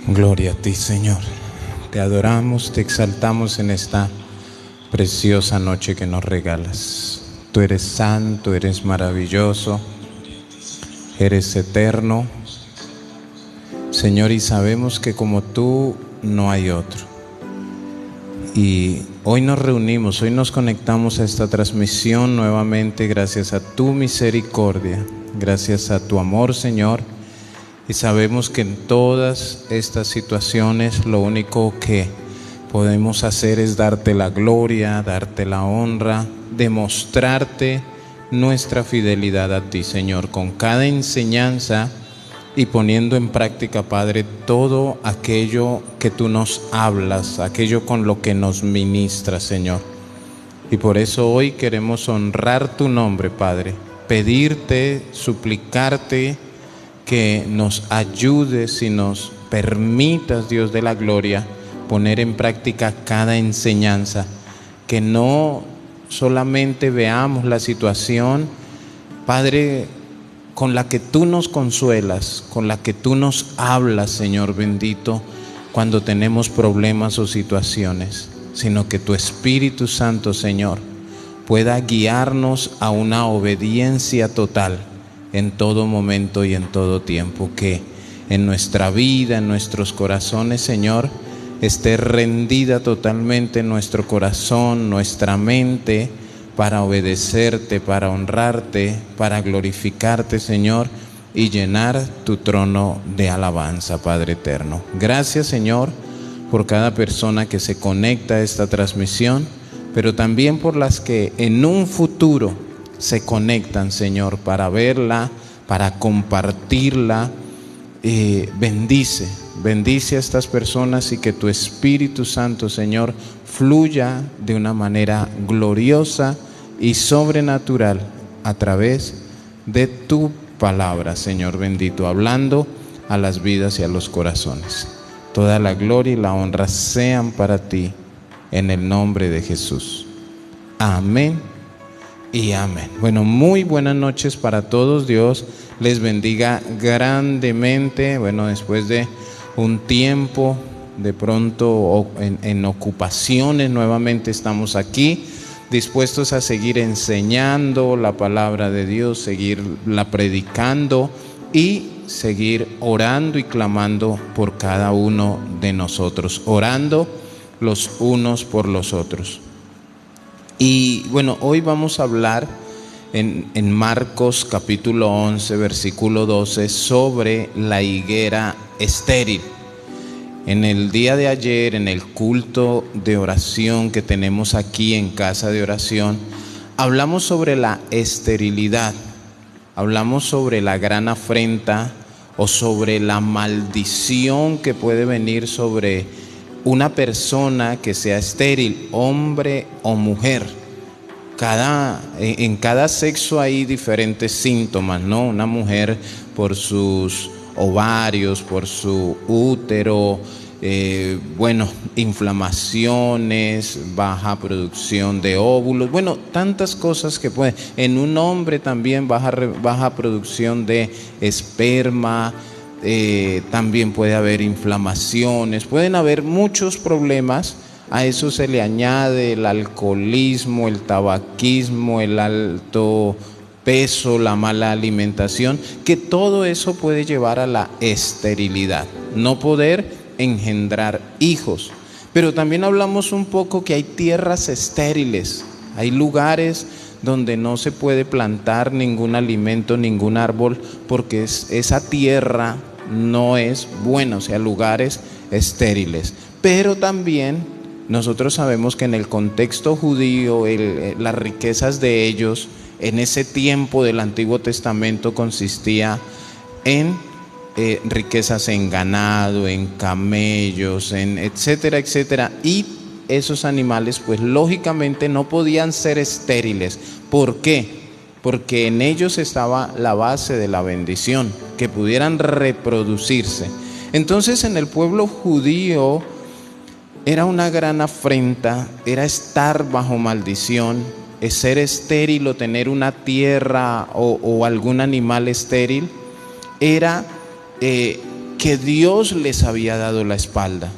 Gloria a ti, Señor. Te adoramos, te exaltamos en esta preciosa noche que nos regalas. Tú eres santo, eres maravilloso, eres eterno, Señor, y sabemos que como tú no hay otro. Y hoy nos reunimos, hoy nos conectamos a esta transmisión nuevamente gracias a tu misericordia, gracias a tu amor, Señor. Y sabemos que en todas estas situaciones lo único que podemos hacer es darte la gloria, darte la honra, demostrarte nuestra fidelidad a ti, Señor, con cada enseñanza y poniendo en práctica, Padre, todo aquello que tú nos hablas, aquello con lo que nos ministras, Señor. Y por eso hoy queremos honrar tu nombre, Padre, pedirte, suplicarte que nos ayudes y nos permitas, Dios de la gloria, poner en práctica cada enseñanza, que no solamente veamos la situación, Padre, con la que tú nos consuelas, con la que tú nos hablas, Señor bendito, cuando tenemos problemas o situaciones, sino que tu Espíritu Santo, Señor, pueda guiarnos a una obediencia total en todo momento y en todo tiempo, que en nuestra vida, en nuestros corazones, Señor, esté rendida totalmente nuestro corazón, nuestra mente, para obedecerte, para honrarte, para glorificarte, Señor, y llenar tu trono de alabanza, Padre eterno. Gracias, Señor, por cada persona que se conecta a esta transmisión, pero también por las que en un futuro se conectan, Señor, para verla, para compartirla. Bendice a estas personas y que tu Espíritu Santo, Señor, fluya de una manera gloriosa y sobrenatural a través de tu palabra, Señor bendito, hablando a las vidas y a los corazones. Toda la gloria y la honra sean para ti, en el nombre de Jesús. Amén y amén. Bueno, muy buenas noches para todos. Dios les bendiga grandemente. Bueno, después de un tiempo, de pronto en ocupaciones, nuevamente estamos aquí, dispuestos a seguir enseñando la palabra de Dios, seguirla predicando y seguir orando y clamando por cada uno de nosotros, orando los unos por los otros. Y bueno, hoy vamos a hablar en Marcos capítulo 11, versículo 12, sobre la higuera estéril. En el día de ayer, en el culto de oración que tenemos aquí en Casa de Oración, hablamos sobre la esterilidad, hablamos sobre la gran afrenta o sobre la maldición que puede venir sobre una persona que sea estéril, hombre o mujer. En cada sexo hay diferentes síntomas, ¿no? Una mujer por sus ovarios, por su útero, inflamaciones, baja producción de óvulos, tantas cosas que pueden. En un hombre también baja producción de esperma. También puede haber inflamaciones, pueden haber muchos problemas. A eso se le añade el alcoholismo, el tabaquismo, el alto peso, la mala alimentación, que todo eso puede llevar a la esterilidad, no poder engendrar hijos. Pero también hablamos un poco que hay tierras estériles, hay lugares donde no se puede plantar ningún alimento, ningún árbol, porque esa tierra no es buena, o sea, lugares estériles. Pero también nosotros sabemos que en el contexto judío, las riquezas de ellos en ese tiempo del Antiguo Testamento consistía en riquezas en ganado, en camellos, en etcétera, etcétera. Y esos animales, pues lógicamente no podían ser estériles. ¿Por qué? Porque en ellos estaba la base de la bendición, que pudieran reproducirse. Entonces, en el pueblo judío era una gran afrenta, era estar bajo maldición, es ser estéril o tener una tierra o algún animal estéril, era que Dios les había dado la espalda.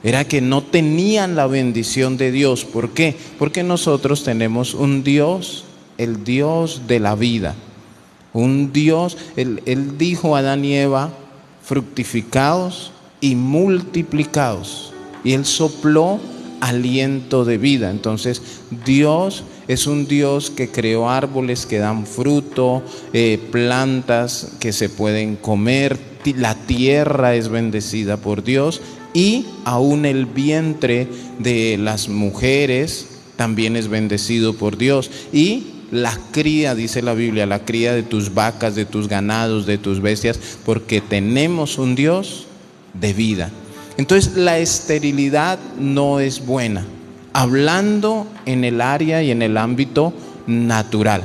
Era que no tenían la bendición de Dios. ¿Por qué? Porque nosotros tenemos un Dios, el Dios de la vida. Un Dios, Él dijo a Adán y Eva, fructificaos y multiplicaos. Y Él sopló aliento de vida. Entonces Dios es un Dios que creó árboles que dan fruto, plantas que se pueden comer, la tierra es bendecida por Dios y aún el vientre de las mujeres también es bendecido por Dios. Y la cría, dice la Biblia, la cría de tus vacas, de tus ganados, de tus bestias, porque tenemos un Dios de vida. Entonces la esterilidad no es buena, hablando en el área y en el ámbito natural.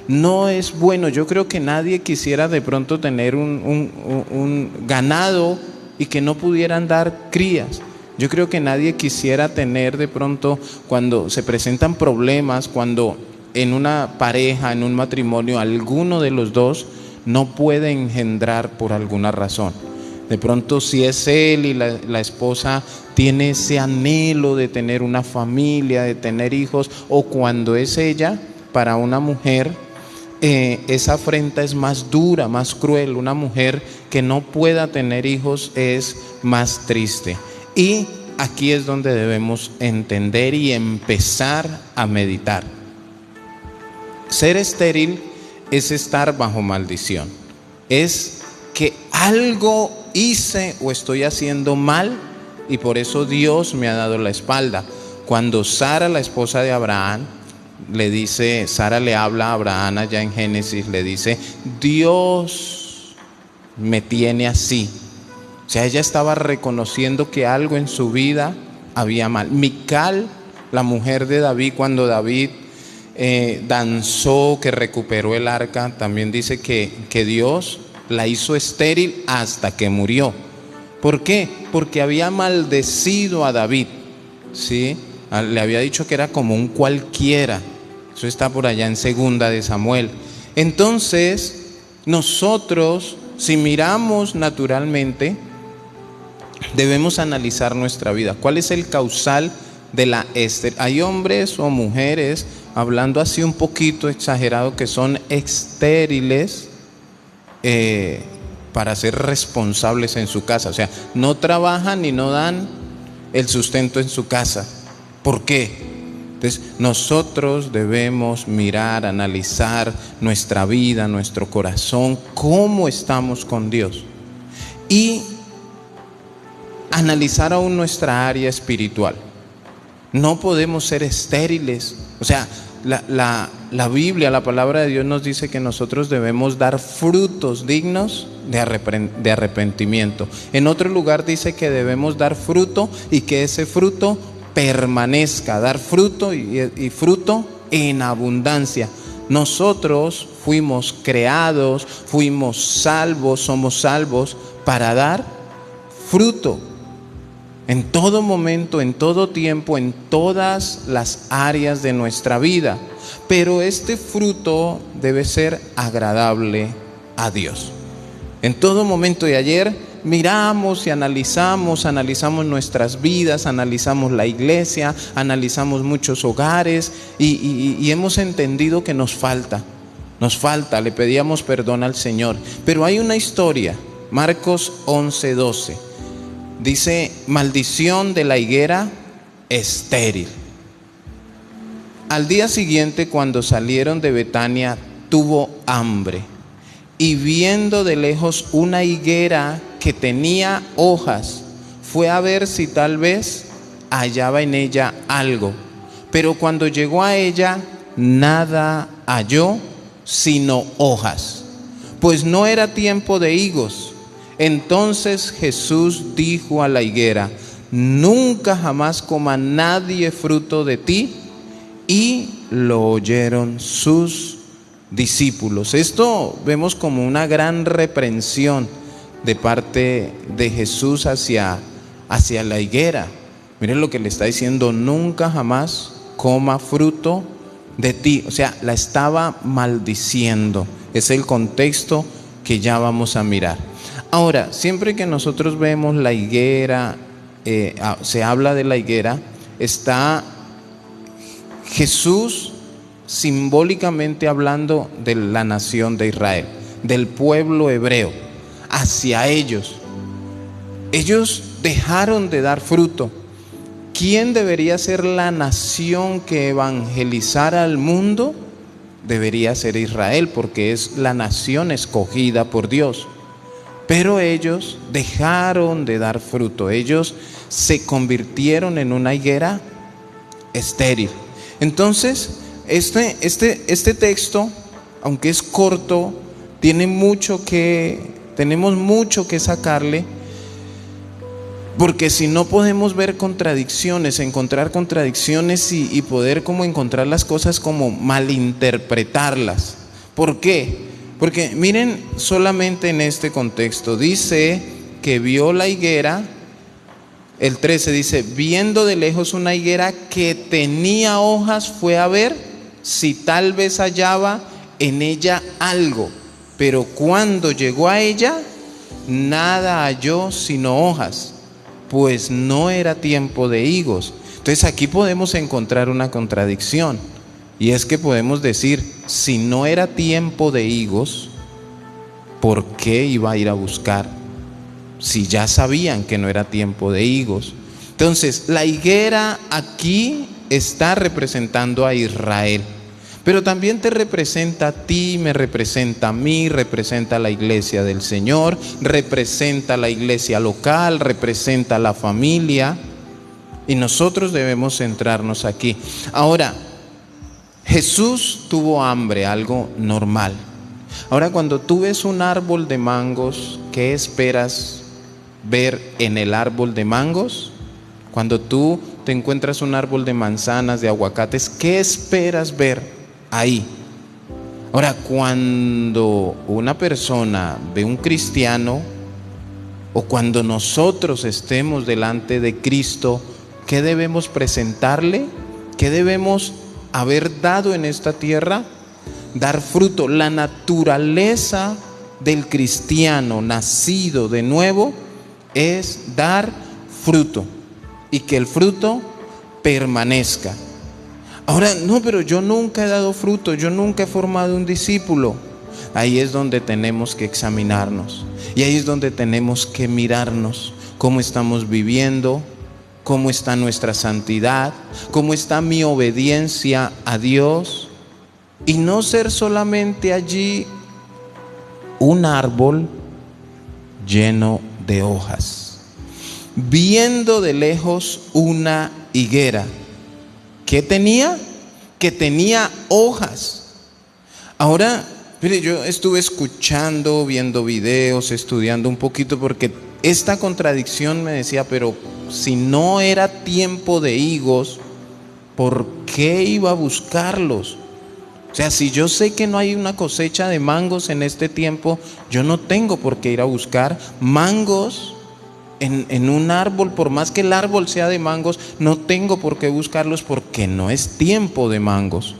No es bueno. Yo creo que nadie quisiera de pronto tener un ganado y que no pudieran dar crías. Yo creo que nadie quisiera tener de pronto, cuando se presentan problemas, cuando en una pareja, en un matrimonio, alguno de los dos no puede engendrar por alguna razón. De pronto, si es él y la esposa tiene ese anhelo de tener una familia, de tener hijos, o cuando es ella, para una mujer, esa afrenta es más dura, más cruel. Una mujer que no pueda tener hijos es más triste. Y aquí es donde debemos entender y empezar a meditar. Ser estéril es estar bajo maldición. Es que algo hice o estoy haciendo mal y por eso Dios me ha dado la espalda. Cuando Sara, la esposa de Abraham, Sara le habla a Abraham allá en Génesis, le dice, Dios me tiene así. O sea, ella estaba reconociendo que algo en su vida había mal. Mical, la mujer de David, cuando David danzó, que recuperó el arca, también dice que Dios la hizo estéril hasta que murió. ¿Por qué? Porque había maldecido a David, ¿sí? Le había dicho que era como un cualquiera. Eso está por allá en 2 de Samuel. Entonces, nosotros, si miramos naturalmente, debemos analizar nuestra vida. ¿Cuál es el causal de la esterilidad? Hay hombres o mujeres, hablando así un poquito exagerado, que son estériles para ser responsables en su casa. O sea, no trabajan y no dan el sustento en su casa. ¿Por qué? Entonces, nosotros debemos mirar, analizar nuestra vida, nuestro corazón, cómo estamos con Dios. Y analizar aún nuestra área espiritual. No podemos ser estériles. O sea, la Biblia, la palabra de Dios nos dice que nosotros debemos dar frutos dignos de arrepentimiento. En otro lugar dice que debemos dar fruto y que ese fruto permanezca, dar fruto y fruto en abundancia. Nosotros fuimos creados, fuimos salvos, somos salvos para dar fruto. En todo momento, en todo tiempo, en todas las áreas de nuestra vida. Pero este fruto debe ser agradable a Dios. En todo momento. Y ayer miramos y analizamos nuestras vidas, analizamos la iglesia, analizamos muchos hogares y hemos entendido que nos falta, le pedíamos perdón al Señor. Pero hay una historia, Marcos 11:12. Dice, maldición de la higuera estéril. Al día siguiente, cuando salieron de Betania, tuvo hambre. Y viendo de lejos una higuera que tenía hojas, fue a ver si tal vez hallaba en ella algo. Pero cuando llegó a ella, nada halló sino hojas, pues no era tiempo de higos. Entonces Jesús dijo a la higuera, nunca jamás coma nadie fruto de ti. Y lo oyeron sus discípulos. Esto vemos como una gran reprensión de parte de Jesús hacia la higuera. Miren lo que le está diciendo, nunca jamás coma fruto de ti. O sea, la estaba maldiciendo. Es el contexto que ya vamos a mirar. Ahora, siempre que nosotros vemos la higuera, se habla de la higuera, está Jesús simbólicamente hablando de la nación de Israel, del pueblo hebreo, hacia ellos. Ellos dejaron de dar fruto. ¿Quién debería ser la nación que evangelizara al mundo? Debería ser Israel, porque es la nación escogida por Dios. Pero ellos dejaron de dar fruto. Ellos se convirtieron en una higuera estéril. Entonces, este texto, aunque es corto, tenemos mucho que sacarle, porque si no podemos ver contradicciones, encontrar contradicciones y poder como encontrar las cosas como malinterpretarlas. ¿Por qué? Porque miren, solamente en este contexto dice que vio la higuera. El 13 dice: viendo de lejos una higuera que tenía hojas, fue a ver si tal vez hallaba en ella algo. Pero cuando llegó a ella, nada halló sino hojas, pues no era tiempo de higos. Entonces aquí podemos encontrar una contradicción, y es que podemos decir, si no era tiempo de higos, ¿por qué iba a ir a buscar? Si ya sabían que no era tiempo de higos. Entonces, la higuera aquí está representando a Israel, pero también te representa a ti, me representa a mí, representa a la iglesia del Señor, representa a la iglesia local, representa a la familia, y nosotros debemos centrarnos aquí. Ahora, Jesús tuvo hambre, algo normal. Ahora, cuando tú ves un árbol de mangos, ¿qué esperas ver en el árbol de mangos? Cuando tú te encuentras un árbol de manzanas, de aguacates, ¿qué esperas ver ahí? Ahora, cuando una persona ve un cristiano, o cuando nosotros estemos delante de Cristo, ¿qué debemos presentarle? ¿Qué debemos haber dado en esta tierra? Dar fruto. La naturaleza del cristiano nacido de nuevo es dar fruto, y que el fruto permanezca. Ahora, no, pero yo nunca he dado fruto, yo nunca he formado un discípulo. Ahí es donde tenemos que examinarnos, y ahí es donde tenemos que mirarnos cómo estamos viviendo, cómo está nuestra santidad, cómo está mi obediencia a Dios, y no ser solamente allí un árbol lleno de hojas. Viendo de lejos una higuera, ¿qué tenía? Que tenía hojas. Ahora, mire, yo estuve escuchando, viendo videos, estudiando un poquito, porque esta contradicción me decía, pero si no era tiempo de higos, ¿por qué iba a buscarlos? O sea, si yo sé que no hay una cosecha de mangos en este tiempo, yo no tengo por qué ir a buscar mangos en un árbol. Por más que el árbol sea de mangos, no tengo por qué buscarlos, porque no es tiempo de mangos.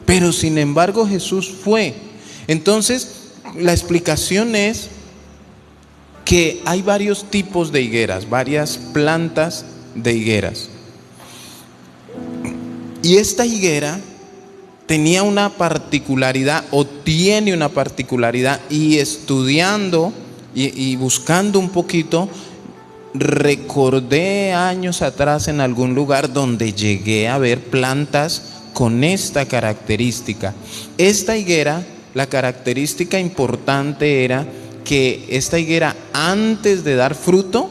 Pero sin embargo Jesús fue. Entonces, la explicación es que hay varios tipos de higueras, varias plantas de higueras. Y esta higuera tenía una particularidad, o tiene una particularidad, y estudiando y buscando un poquito, recordé años atrás en algún lugar donde llegué a ver plantas con esta característica. Esta higuera, la característica importante era que esta higuera, antes de dar fruto,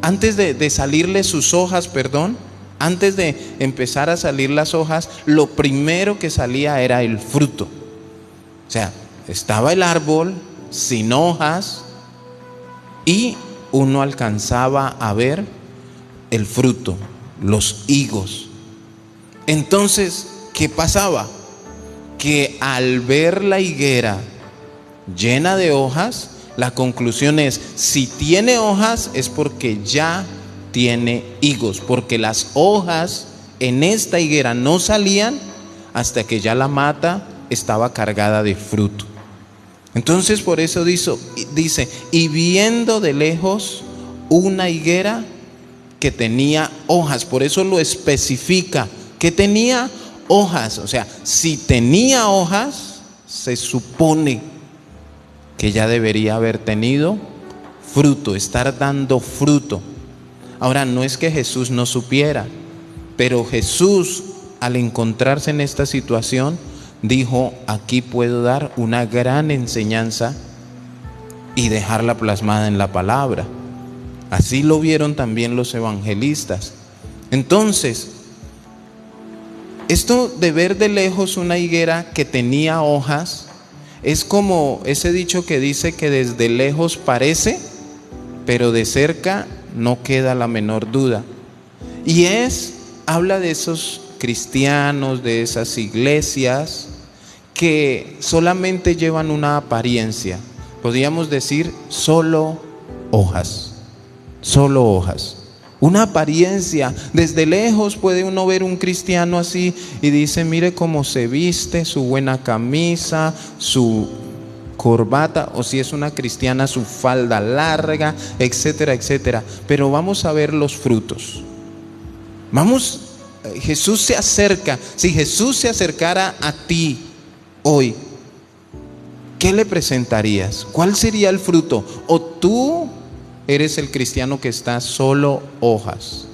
antes de salirle sus hojas, antes de empezar a salir las hojas, lo primero que salía era el fruto. O sea, estaba el árbol sin hojas y uno alcanzaba a ver el fruto, los higos. Entonces, ¿qué pasaba? Que al ver la higuera llena de hojas, la conclusión es, si tiene hojas es porque ya tiene higos, porque las hojas en esta higuera no salían hasta que ya la mata estaba cargada de fruto. Entonces por eso dice, y viendo de lejos una higuera que tenía hojas, por eso lo especifica, que tenía hojas. O sea, si tenía hojas, se supone que ya debería haber tenido fruto, estar dando fruto. Ahora, no es que Jesús no supiera, pero Jesús, al encontrarse en esta situación, dijo: aquí puedo dar una gran enseñanza y dejarla plasmada en la palabra. Así lo vieron también los evangelistas. Entonces, esto de ver de lejos una higuera que tenía hojas, es como ese dicho que dice que desde lejos parece, pero de cerca no queda la menor duda. Y habla de esos cristianos, de esas iglesias que solamente llevan una apariencia. Podríamos decir solo hojas. Solo hojas. Una apariencia. Desde lejos puede uno ver un cristiano así y dice: mire cómo se viste, su buena camisa, su corbata, o si es una cristiana, su falda larga, etcétera, etcétera. Pero vamos a ver los frutos. Jesús se acerca. Si Jesús se acercara a ti hoy, ¿qué le presentarías? ¿Cuál sería el fruto? ¿O tú eres el cristiano que está solo hojas?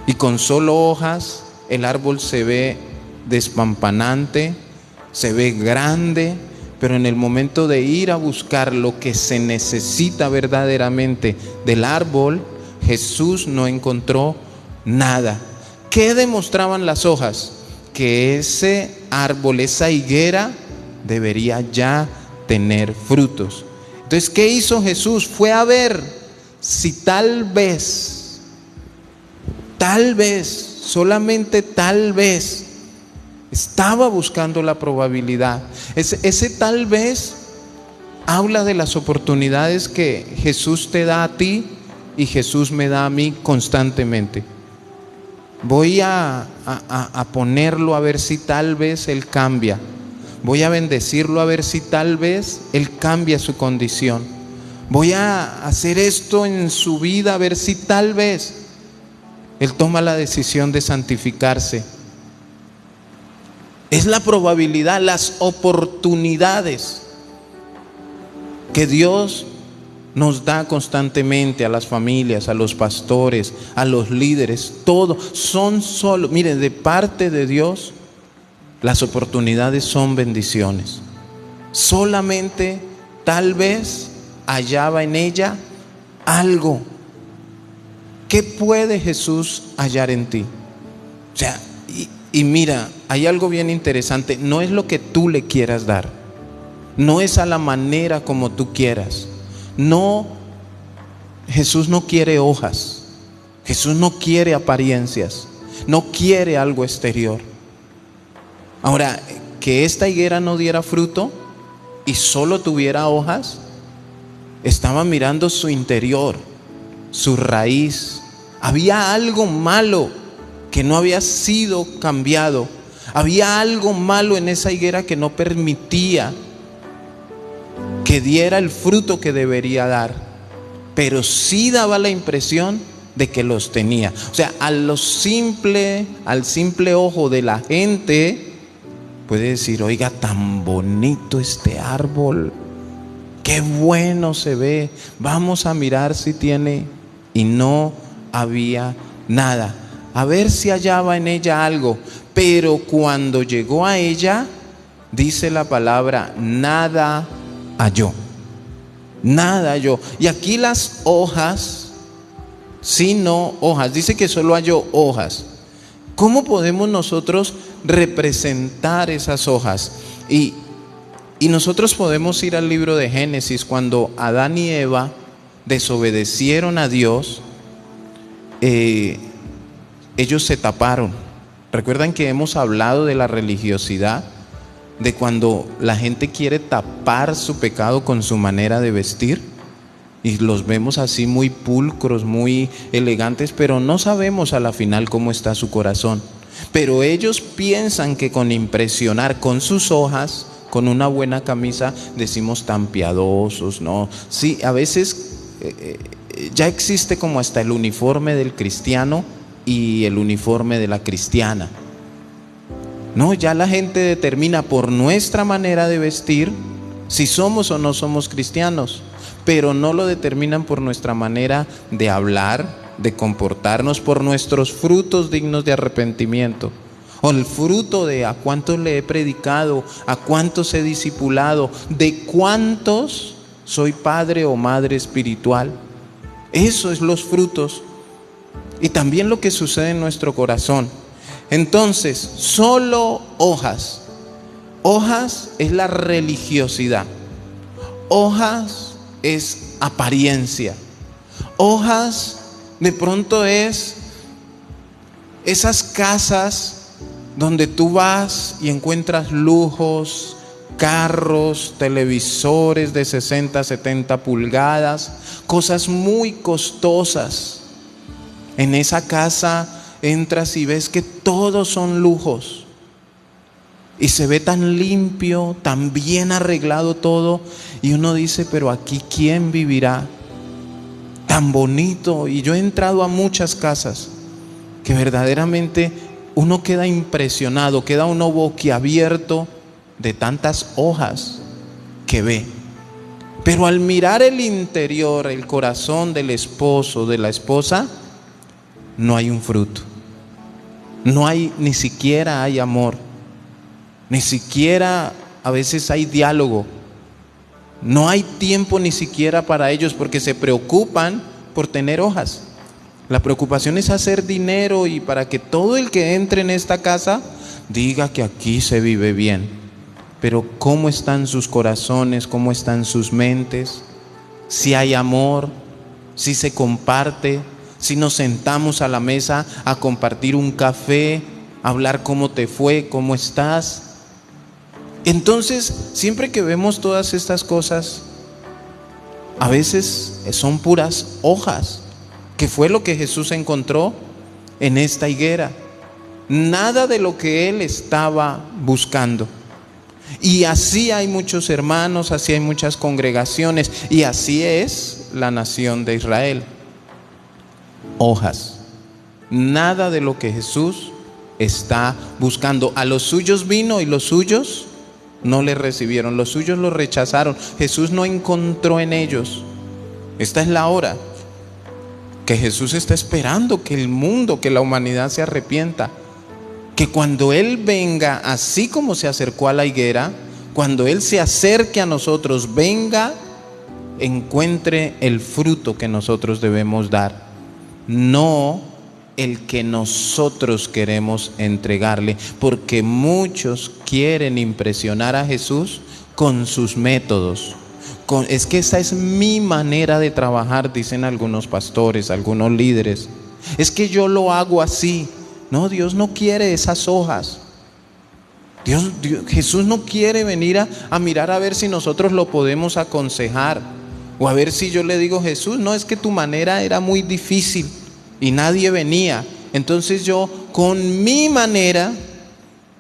Y con solo hojas el árbol se ve despampanante, se ve grande, pero en el momento de ir a buscar lo que se necesita verdaderamente del árbol, Jesús no encontró nada. ¿Qué demostraban las hojas? Que ese árbol, esa higuera, debería ya tener frutos. Entonces, ¿qué hizo Jesús? Fue a ver si tal vez, solamente tal vez, estaba buscando la probabilidad. Ese tal vez habla de las oportunidades que Jesús te da a ti y Jesús me da a mí constantemente. Voy a ponerlo a ver si tal vez Él cambia. Voy a bendecirlo a ver si tal vez Él cambia su condición. Voy a hacer esto en su vida a ver si tal vez Él toma la decisión de santificarse. Es la probabilidad, las oportunidades que Dios nos da constantemente a las familias, a los pastores, a los líderes. Todo son solo, miren, de parte de Dios. Las oportunidades son bendiciones. Solamente tal vez hallaba en ella algo. ¿Qué puede Jesús hallar en ti? O sea, y mira, hay algo bien interesante. No es lo que tú le quieras dar. No es a la manera como tú quieras. No, Jesús no quiere hojas. Jesús no quiere apariencias. No quiere algo exterior. Ahora, que esta higuera no diera fruto y solo tuviera hojas, estaba mirando su interior, su raíz. Había algo malo que no había sido cambiado. Había algo malo en esa higuera que no permitía que diera el fruto que debería dar, pero sí daba la impresión de que los tenía. O sea, al simple ojo de la gente puede decir: oiga, tan bonito este árbol, qué bueno se ve, vamos a mirar si tiene. Y no había nada. A ver si hallaba en ella algo. Pero cuando llegó a ella, dice la palabra, nada halló. Nada halló. Y aquí las hojas, sino hojas, dice que solo halló hojas. ¿Cómo podemos nosotros representar esas hojas? Y nosotros podemos ir al libro de Génesis, cuando Adán y Eva desobedecieron a Dios. Ellos se taparon. ¿Recuerdan que hemos hablado de la religiosidad? De cuando la gente quiere tapar su pecado con su manera de vestir. Y los vemos así muy pulcros, muy elegantes, pero no sabemos a la final cómo está su corazón. Pero ellos piensan que con impresionar con sus hojas con una buena camisa decimos tan piadosos, ¿no? Sí, a veces ya existe como hasta el uniforme del cristiano y el uniforme de la cristiana. No, ya la gente determina por nuestra manera de vestir si somos o no somos cristianos, pero no lo determinan por nuestra manera de hablar, de comportarnos, por nuestros frutos dignos de arrepentimiento, o el fruto de a cuántos le he predicado, a cuántos he discipulado, de cuántos soy padre o madre espiritual. Eso es los frutos, y también lo que sucede en nuestro corazón. Entonces, solo hojas. Hojas es la religiosidad. Hojas es apariencia. Hojas de pronto es esas casas donde tú vas y encuentras lujos, carros, televisores de 60, 70 pulgadas, cosas muy costosas. En esa casa entras y ves que todos son lujos. Y se ve tan limpio, tan bien arreglado todo. Y uno dice, pero aquí ¿quién vivirá? Tan bonito. Y yo he entrado a muchas casas que verdaderamente uno queda impresionado, queda uno boquiabierto de tantas hojas que ve. Pero al mirar el interior, el corazón del esposo, de la esposa, no hay un fruto. No hay, ni siquiera hay amor. Ni siquiera a veces hay diálogo. No hay tiempo ni siquiera para ellos porque se preocupan por tener hojas. La preocupación es hacer dinero y para que todo el que entre en esta casa diga que aquí se vive bien. Pero ¿cómo están sus corazones? ¿Cómo están sus mentes? Si hay amor, si se comparte, si nos sentamos a la mesa a compartir un café, a hablar cómo te fue, cómo estás. Entonces, siempre que vemos todas estas cosas, a veces son puras hojas, que fue lo que Jesús encontró en esta higuera. Nada de lo que Él estaba buscando. Y así hay muchos hermanos, así hay muchas congregaciones, y así es la nación de Israel. Hojas. Nada de lo que Jesús está buscando. A los suyos vino y los suyos no le recibieron, los suyos lo rechazaron. Jesús no encontró en ellos. Esta es la hora que Jesús está esperando que el mundo, que la humanidad se arrepienta. Que cuando Él venga, así como se acercó a la higuera, cuando Él se acerque a nosotros, venga, encuentre el fruto que nosotros debemos dar, no el que nosotros queremos entregarle, porque muchos quieren impresionar a Jesús con sus métodos. Es que esa es mi manera de trabajar, dicen algunos pastores, algunos líderes. Es que yo lo hago así. No, Dios no quiere esas hojas. Jesús no quiere venir a mirar a ver si nosotros lo podemos aconsejar, o a ver si yo le digo, Jesús, no, es que tu manera era muy difícil y nadie venía, entonces yo con mi manera,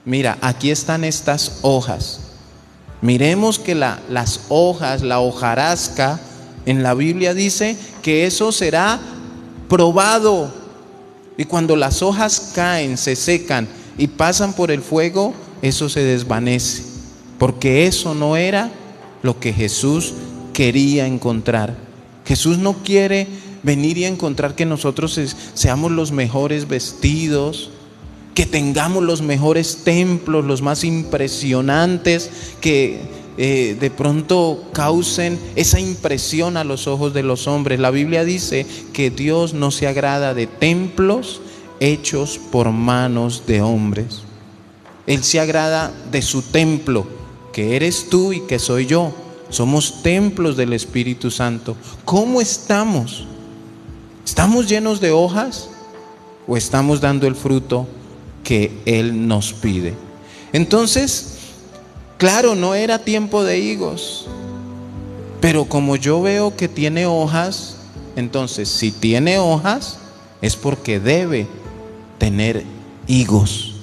mira, aquí están estas hojas. Miremos que las hojas, la hojarasca, en la Biblia dice que eso será probado. Y cuando las hojas caen, se secan y pasan por el fuego, eso se desvanece, porque eso no era lo que Jesús quería encontrar. Jesús no quiere venir y encontrar que nosotros seamos los mejores vestidos, que tengamos los mejores templos, los más impresionantes, que de pronto causen esa impresión a los ojos de los hombres. La Biblia dice que Dios no se agrada de templos hechos por manos de hombres. Él se agrada de su templo, que eres tú y que soy yo. Somos templos del Espíritu Santo. ¿Cómo estamos? ¿Estamos llenos de hojas o estamos dando el fruto que Él nos pide? Entonces, claro, no era tiempo de higos, pero como yo veo que tiene hojas, entonces si tiene hojas es porque debe tener higos.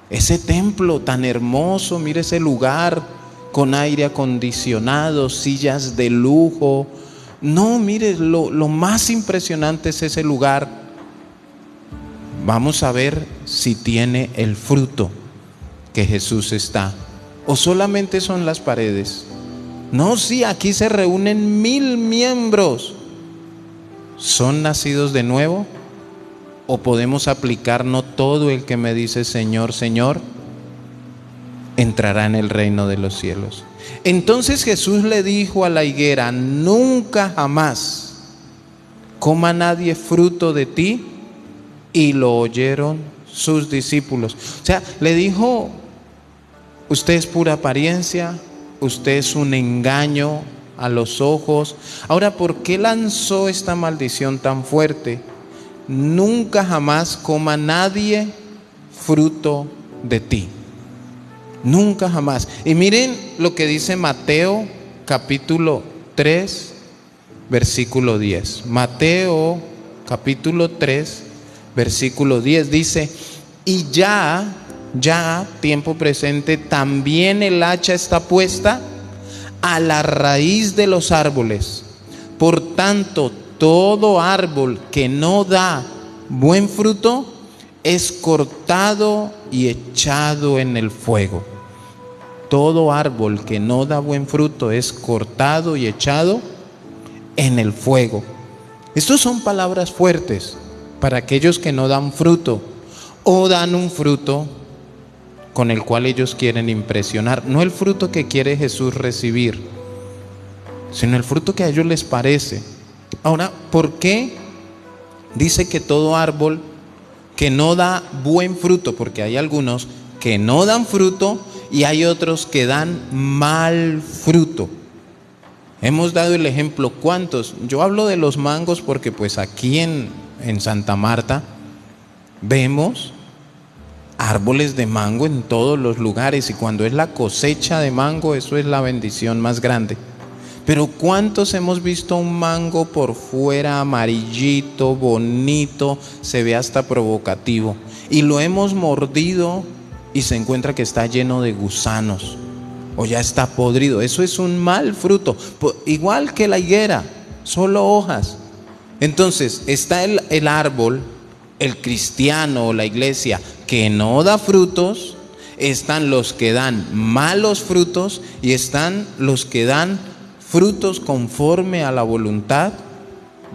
Ese templo tan hermoso, mire ese lugar, con aire acondicionado, sillas de lujo. No, mire, lo más impresionante es ese lugar. Vamos a ver si tiene el fruto que Jesús está, o solamente son las paredes. No, sí, aquí se reúnen 1000 miembros. ¿Son nacidos de nuevo? ¿O podemos aplicar: no todo el que me dice Señor, Señor, entrará en el reino de los cielos? Entonces Jesús le dijo a la higuera: nunca jamás coma nadie fruto de ti. Y lo oyeron sus discípulos. O sea, le dijo: usted es pura apariencia, usted es un engaño a los ojos. Ahora, ¿por qué lanzó esta maldición tan fuerte? Nunca jamás coma nadie fruto de ti. Nunca jamás. Y miren lo que dice Mateo capítulo 3, versículo 10. Mateo capítulo 3, versículo 10 dice: y ya, tiempo presente, también el hacha está puesta a la raíz de los árboles. Por tanto, todo árbol que no da buen fruto es cortado y echado en el fuego. Todo árbol que no da buen fruto es cortado y echado en el fuego. Estas son palabras fuertes para aquellos que no dan fruto, o dan un fruto con el cual ellos quieren impresionar. No el fruto que quiere Jesús recibir, sino el fruto que a ellos les parece. Ahora, ¿por qué dice que todo árbol que no da buen fruto? Porque hay algunos que no dan fruto y hay otros que dan mal fruto. Hemos dado el ejemplo. ¿Cuántos? Yo hablo de los mangos porque pues aquí en Santa Marta vemos árboles de mango en todos los lugares, y cuando es la cosecha de mango, eso es la bendición más grande. Pero ¿cuántos hemos visto un mango por fuera amarillito, bonito, se ve hasta provocativo, y lo hemos mordido y se encuentra que está lleno de gusanos o ya está podrido? Eso es un mal fruto, igual que la higuera, solo hojas. Entonces está el árbol, el cristiano o la iglesia que no da frutos, están los que dan malos frutos y están los que dan frutos conforme a la voluntad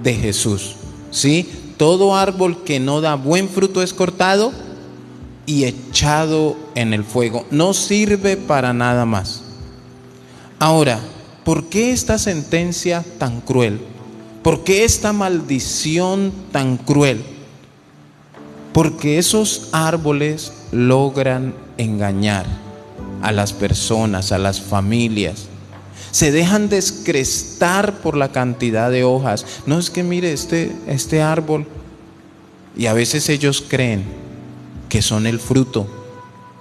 de Jesús. ¿Sí? Todo árbol que no da buen fruto es cortado y echado en el fuego. No sirve para nada más. Ahora, ¿por qué esta sentencia tan cruel? ¿Por qué esta maldición tan cruel? Porque esos árboles logran engañar a las personas, a las familias. Se dejan descrestar por la cantidad de hojas. No, es que mire este árbol. Y a veces ellos creen que son el fruto,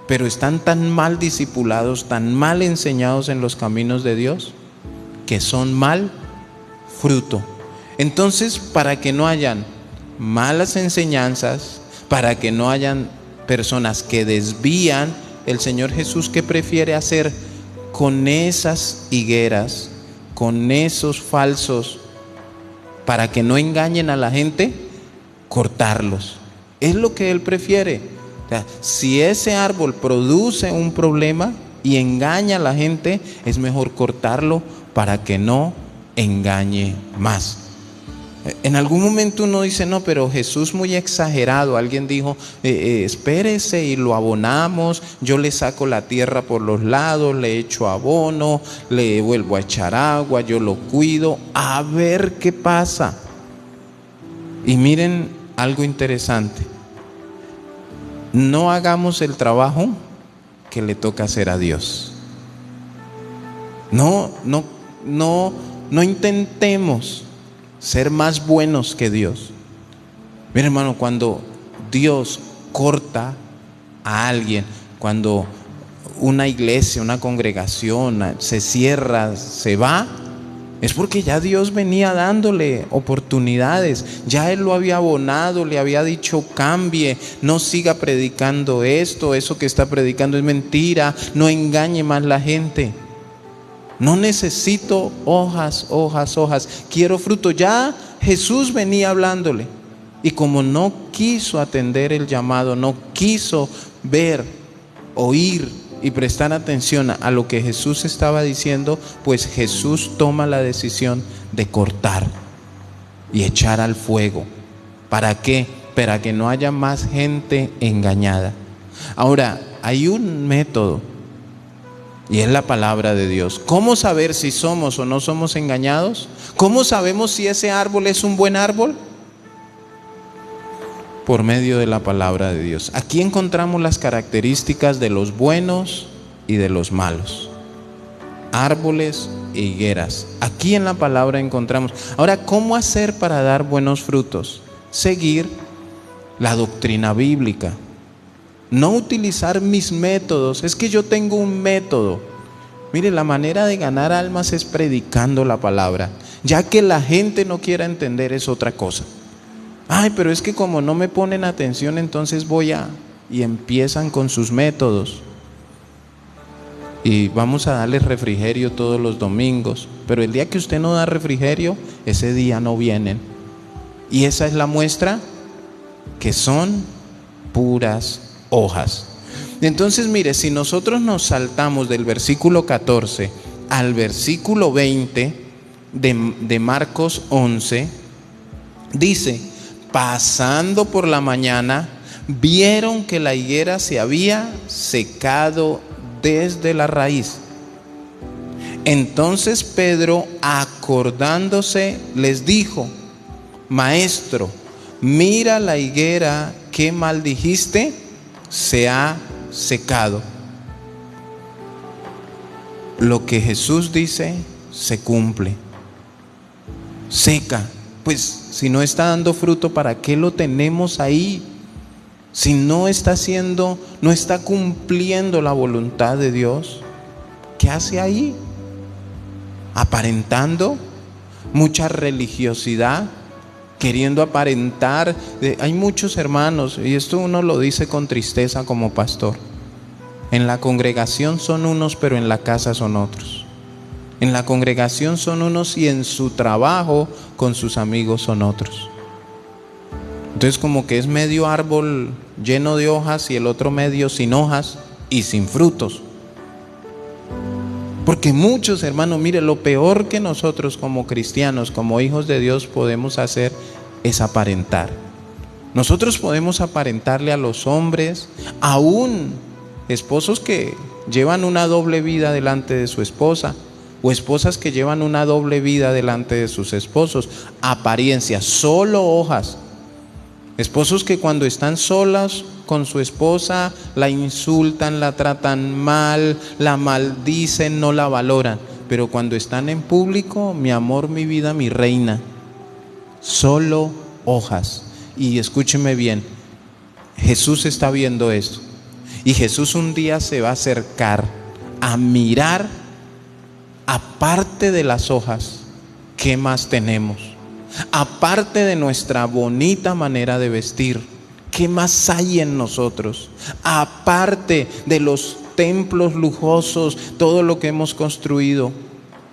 pero están tan mal discipulados, tan mal enseñados en los caminos de Dios, que son mal fruto. Entonces, para que no hayan malas enseñanzas, para que no hayan personas que desvían, el Señor Jesús, ¿qué prefiere hacer con esas higueras, con esos falsos, para que no engañen a la gente? Cortarlos. Es lo que Él prefiere. O sea, si ese árbol produce un problema y engaña a la gente, es mejor cortarlo para que no engañe más. En algún momento uno dice: no, pero Jesús muy exagerado. Alguien dijo: espérese y lo abonamos, yo le saco la tierra por los lados, le echo abono, le vuelvo a echar agua, yo lo cuido, a ver qué pasa. Y miren algo interesante: no hagamos el trabajo que le toca hacer a Dios. No intentemos ser más buenos que Dios. Mira, hermano, cuando Dios corta a alguien, cuando una iglesia, una congregación se cierra, se va, es porque ya Dios venía dándole oportunidades. Ya Él lo había abonado, le había dicho: cambie, no siga predicando esto, eso que está predicando es mentira, no engañe más la gente. No necesito hojas, hojas, hojas. Quiero fruto. Ya Jesús venía hablándole. Y como no quiso atender el llamado, no quiso ver, oír y prestar atención a lo que Jesús estaba diciendo, pues Jesús toma la decisión de cortar y echar al fuego. ¿Para qué? Para que no haya más gente engañada. Ahora, hay un método y es la palabra de Dios. ¿Cómo saber si somos o no somos engañados? ¿Cómo sabemos si ese árbol es un buen árbol? Por medio de la palabra de Dios. Aquí encontramos las características de los buenos y de los malos. Árboles e higueras. Aquí en la palabra encontramos. Ahora, ¿cómo hacer para dar buenos frutos? Seguir la doctrina bíblica. No utilizar mis métodos. Es que yo tengo un método. Mire, la manera de ganar almas es predicando la palabra. Ya que la gente no quiera entender es otra cosa. Ay, pero es que como no me ponen atención, entonces y empiezan con sus métodos. Y vamos a darles refrigerio todos los domingos. Pero el día que usted no da refrigerio, ese día no vienen. Y esa es la muestra que son puras hojas. Entonces, mire, si nosotros nos saltamos del versículo 14 al versículo 20 de Marcos 11, dice: pasando por la mañana, vieron que la higuera se había secado desde la raíz. Entonces Pedro, acordándose, les dijo: Maestro, mira la higuera que maldijiste, se ha secado. Lo que Jesús dice se cumple. Seca. Pues si no está dando fruto, ¿para qué lo tenemos ahí? Si no está cumpliendo la voluntad de Dios, ¿qué hace ahí? Aparentando, mucha religiosidad, queriendo aparentar. Hay muchos hermanos, y esto uno lo dice con tristeza como pastor. En la congregación son unos, pero en la casa son otros. En la congregación son unos y en su trabajo con sus amigos son otros. Entonces como que es medio árbol lleno de hojas y el otro medio sin hojas y sin frutos. Porque muchos, hermanos, mire, lo peor que nosotros como cristianos, como hijos de Dios podemos hacer es aparentar. Nosotros podemos aparentarle a los hombres, aún esposos que llevan una doble vida delante de su esposa, o esposas que llevan una doble vida delante de sus esposos. Apariencia, solo hojas. Esposos que cuando están solas con su esposa la insultan, la tratan mal, la maldicen, no la valoran. Pero cuando están en público, mi amor, mi vida, mi reina. Solo hojas. Y escúcheme bien, Jesús está viendo esto. Y Jesús un día se va a acercar a mirar. Aparte de las hojas, ¿qué más tenemos? Aparte de nuestra bonita manera de vestir, ¿qué más hay en nosotros? Aparte de los templos lujosos, todo lo que hemos construido,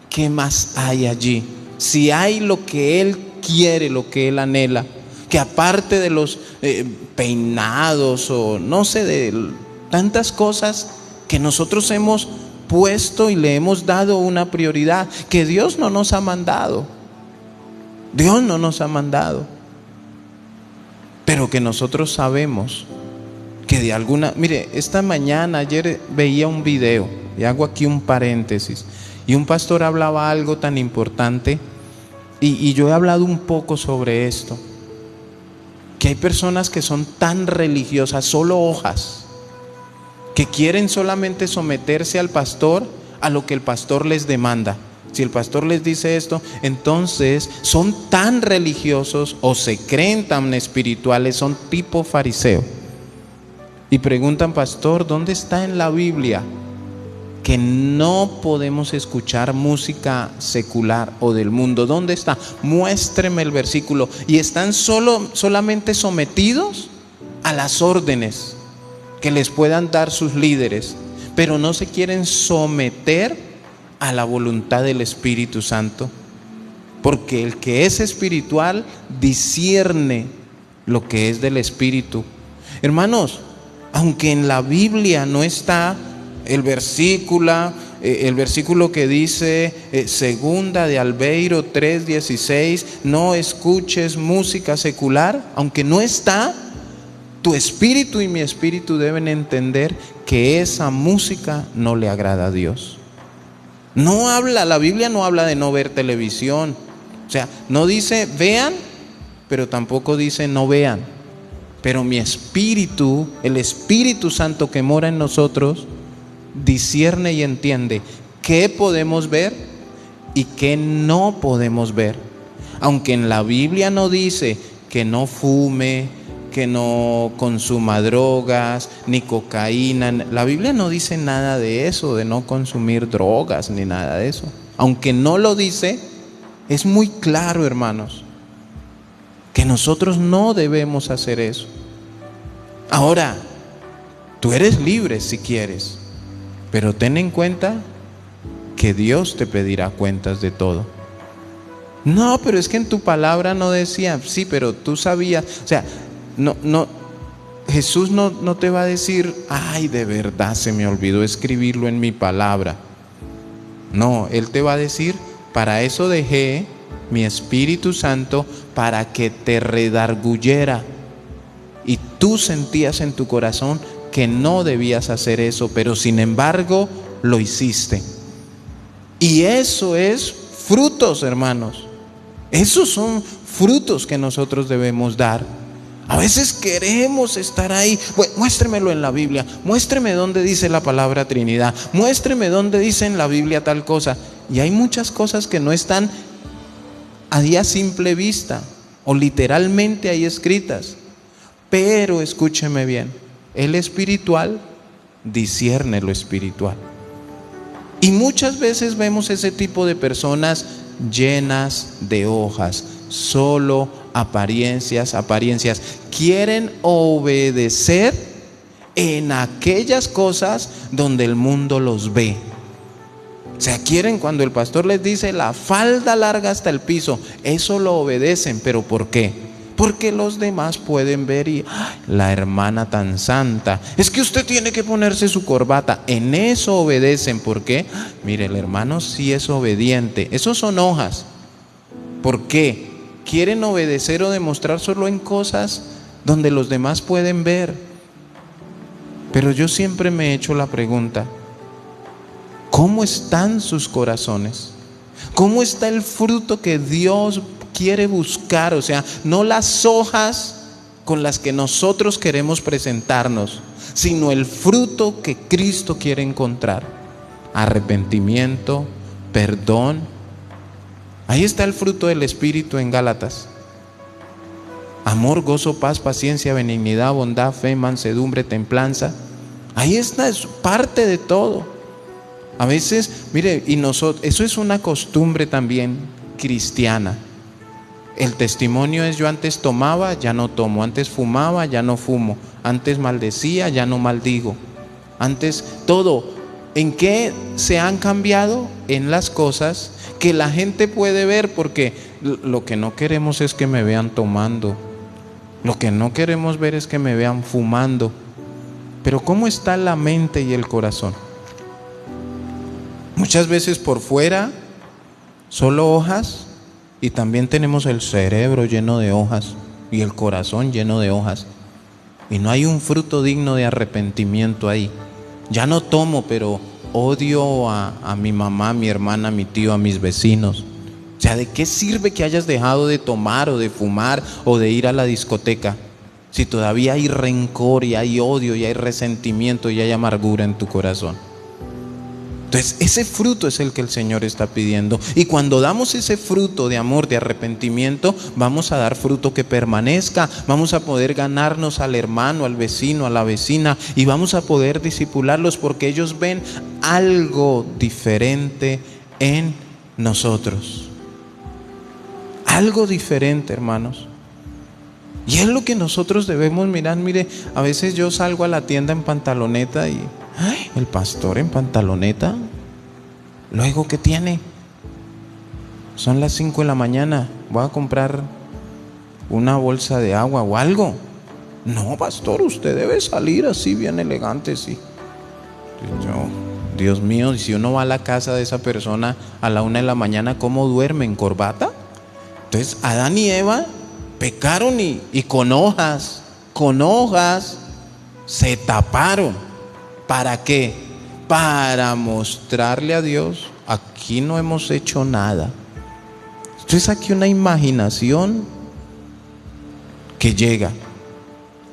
¿qué más hay allí? Si hay lo que Él quiere, lo que Él anhela, que aparte de los peinados o no sé, de tantas cosas que nosotros hemos puesto y le hemos dado una prioridad que Dios no nos ha mandado. Dios no nos ha mandado. Pero que nosotros sabemos que de alguna... Mire, ayer veía un video, y hago aquí un paréntesis, y un pastor hablaba algo tan importante, y yo he hablado un poco sobre esto, que hay personas que son tan religiosas, solo hojas, que quieren solamente someterse al pastor, a lo que el pastor les demanda. Si el pastor les dice esto, entonces son tan religiosos o se creen tan espirituales, son tipo fariseo. Y preguntan: pastor, ¿dónde está en la Biblia que no podemos escuchar música secular o del mundo? ¿Dónde está? Muéstreme el versículo. Y están solamente sometidos a las órdenes que les puedan dar sus líderes, pero no se quieren someter a la voluntad del Espíritu Santo. Porque el que es espiritual discierne lo que es del Espíritu. Hermanos, aunque en la Biblia no está el versículo que dice segunda de Albeiro 3:16, no escuches música secular, aunque no está, tu espíritu y mi espíritu deben entender que esa música no le agrada a Dios. La Biblia no habla de no ver televisión. O sea, no dice vean, pero tampoco dice no vean. Pero mi espíritu, el Espíritu Santo que mora en nosotros, discierne y entiende qué podemos ver y qué no podemos ver. Aunque en la Biblia no dice que no fume, que no consuma drogas, ni cocaína. La Biblia no dice nada de eso, de no consumir drogas, ni nada de eso. Aunque no lo dice, es muy claro, hermanos, que nosotros no debemos hacer eso. Ahora, tú eres libre si quieres, pero ten en cuenta que Dios te pedirá cuentas de todo. No, pero es que en tu palabra no decía. Sí, pero tú sabías. O sea, Jesús no te va a decir, ay, de verdad se me olvidó escribirlo en mi palabra. No, Él te va a decir, para eso dejé mi Espíritu Santo, para que te redarguyera. Y tú sentías en tu corazón que no debías hacer eso, pero sin embargo lo hiciste. Y eso es frutos, hermanos. Esos son frutos que nosotros debemos dar. A veces queremos estar ahí. Bueno, muéstremelo en la Biblia. Muéstreme dónde dice la palabra Trinidad. Muéstreme dónde dice en la Biblia tal cosa. Y hay muchas cosas que no están a simple vista o literalmente ahí escritas. Pero escúcheme bien, el espiritual discierne lo espiritual. Y muchas veces vemos ese tipo de personas llenas de hojas, solo apariencias. Quieren obedecer en aquellas cosas donde el mundo los ve. O sea, quieren, cuando el pastor les dice la falda larga hasta el piso, eso lo obedecen. ¿Pero por qué? Porque los demás pueden ver y la hermana tan santa, es que usted tiene que ponerse su corbata. En eso obedecen. ¿Por qué? Mire, el hermano sí es obediente. Esos son hojas. ¿Por qué? Quieren obedecer o demostrar solo en cosas donde los demás pueden ver. Pero yo siempre me he hecho la pregunta, ¿cómo están sus corazones? ¿Cómo está el fruto que Dios quiere buscar? O sea, no las hojas con las que nosotros queremos presentarnos, sino el fruto que Cristo quiere encontrar. Arrepentimiento, perdón. Ahí está el fruto del Espíritu en Gálatas. Amor, gozo, paz, paciencia, benignidad, bondad, fe, mansedumbre, templanza. Ahí está, es parte de todo. A veces, mire, eso es una costumbre también cristiana. El testimonio es: yo antes tomaba, ya no tomo; antes fumaba, ya no fumo; antes maldecía, ya no maldigo; antes todo. ¿En qué se han cambiado? En las cosas que la gente puede ver, porque lo que no queremos es que me vean tomando. Lo que no queremos ver es que me vean fumando. Pero ¿cómo está la mente y el corazón? Muchas veces por fuera solo hojas, y también tenemos el cerebro lleno de hojas y el corazón lleno de hojas, y no hay un fruto digno de arrepentimiento ahí. Ya no tomo, pero odio a mi mamá, a mi hermana, a mi tío, a mis vecinos. O sea, ¿de qué sirve que hayas dejado de tomar o de fumar o de ir a la discoteca si todavía hay rencor y hay odio y hay resentimiento y hay amargura en tu corazón? Entonces, ese fruto es el que el Señor está pidiendo. Y cuando damos ese fruto de amor, de arrepentimiento, vamos a dar fruto que permanezca. Vamos a poder ganarnos al hermano, al vecino, a la vecina, y vamos a poder discipularlos porque ellos ven algo diferente en nosotros. Algo diferente, hermanos. Y es lo que nosotros debemos mirar. Mire, a veces yo salgo a la tienda en pantaloneta y... ¡ay! El pastor en pantaloneta. Luego, ¿qué tiene? Son las 5 de la mañana, voy a comprar una bolsa de agua o algo. No, pastor, usted debe salir así bien elegante, sí. Dios mío, si uno va a la casa de esa persona a la 1 de la mañana, ¿cómo duerme? ¿En corbata? Entonces Adán y Eva pecaron y con hojas se taparon. ¿Para qué? Para mostrarle a Dios: aquí no hemos hecho nada. Esto es aquí una imaginación que llega.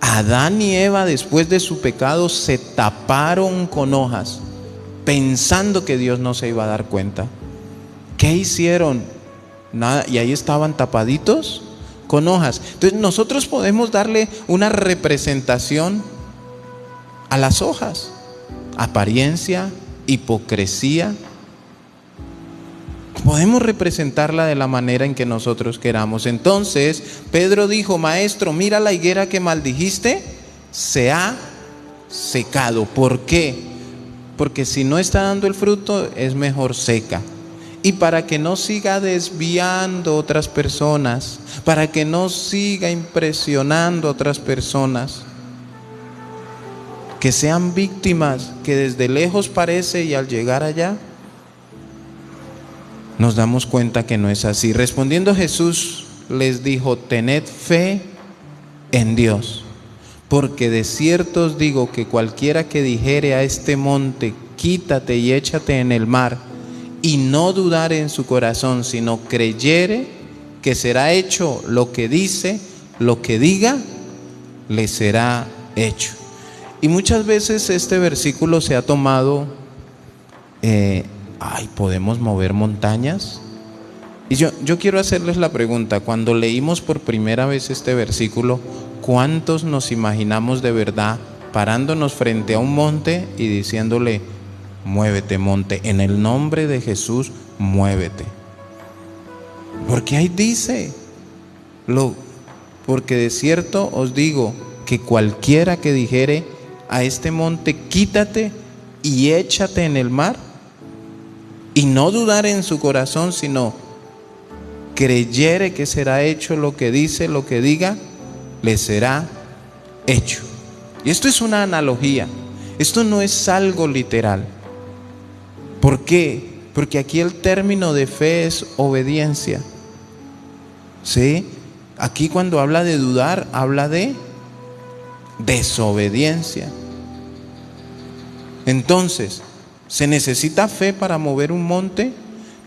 Adán y Eva, después de su pecado, se taparon con hojas, pensando que Dios no se iba a dar cuenta. ¿Qué hicieron? Nada, y ahí estaban tapaditos con hojas. Entonces nosotros podemos darle una representación a las hojas: apariencia, hipocresía. Podemos representarla de la manera en que nosotros queramos. Entonces Pedro dijo: maestro, mira la higuera que maldijiste, se ha secado. ¿Por qué? Porque si no está dando el fruto, es mejor seca. Y para que no siga desviando a otras personas, para que no siga impresionando a otras personas, que sean víctimas que desde lejos parece y al llegar allá nos damos cuenta que no es así. Respondiendo Jesús les dijo: tened fe en Dios, porque de cierto os digo que cualquiera que dijere a este monte: quítate y échate en el mar, y no dudare en su corazón, sino creyere que será hecho lo que dice, lo que diga, le será hecho. Y muchas veces este versículo se ha tomado, ¿podemos mover montañas? Y yo quiero hacerles la pregunta: cuando leímos por primera vez este versículo, ¿cuántos nos imaginamos de verdad parándonos frente a un monte y diciéndole: muévete, monte, en el nombre de Jesús, muévete? Porque ahí dice, porque de cierto os digo que cualquiera que dijere a este monte: quítate y échate en el mar, y no dudar en su corazón, sino creyere que será hecho lo que dice, lo que diga, le será hecho. Y esto es una analogía, esto no es algo literal. ¿Por qué? Porque aquí el término de fe es obediencia. ¿Sí? Aquí cuando habla de dudar, habla de desobediencia. Entonces, ¿se necesita fe para mover un monte?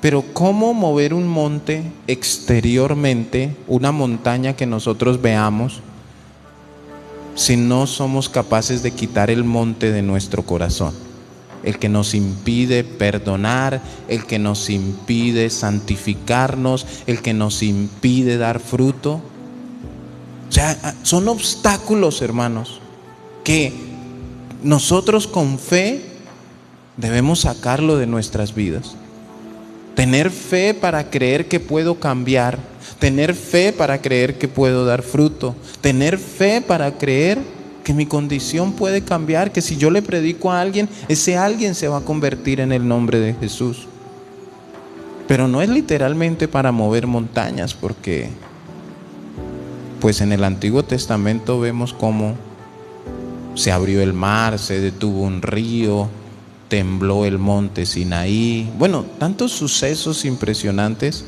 Pero ¿cómo mover un monte exteriormente, una montaña que nosotros veamos, si no somos capaces de quitar el monte de nuestro corazón? El que nos impide perdonar, el que nos impide santificarnos, el que nos impide dar fruto. O sea, son obstáculos, hermanos, que nosotros con fe debemos sacarlo de nuestras vidas. Tener fe para creer que puedo cambiar, tener fe para creer que puedo dar fruto, tener fe para creer que mi condición puede cambiar, que si yo le predico a alguien, ese alguien se va a convertir en el nombre de Jesús. Pero no es literalmente para mover montañas, porque pues en el Antiguo Testamento vemos cómo se abrió el mar, se detuvo un río, tembló el monte Sinaí. Bueno, tantos sucesos impresionantes.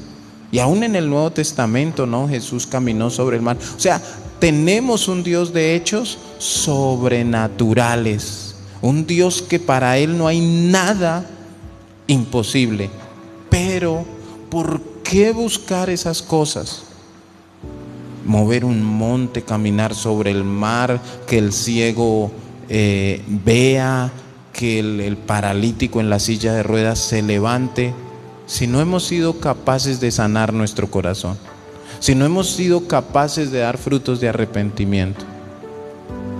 Y aún en el Nuevo Testamento, ¿no? Jesús caminó sobre el mar. O sea, tenemos un Dios de hechos sobrenaturales, un Dios que para Él no hay nada imposible. Pero ¿por qué buscar esas cosas? Mover un monte, caminar sobre el mar, que el ciego vea, que el paralítico en la silla de ruedas se levante, si no hemos sido capaces de sanar nuestro corazón, si no hemos sido capaces de dar frutos de arrepentimiento.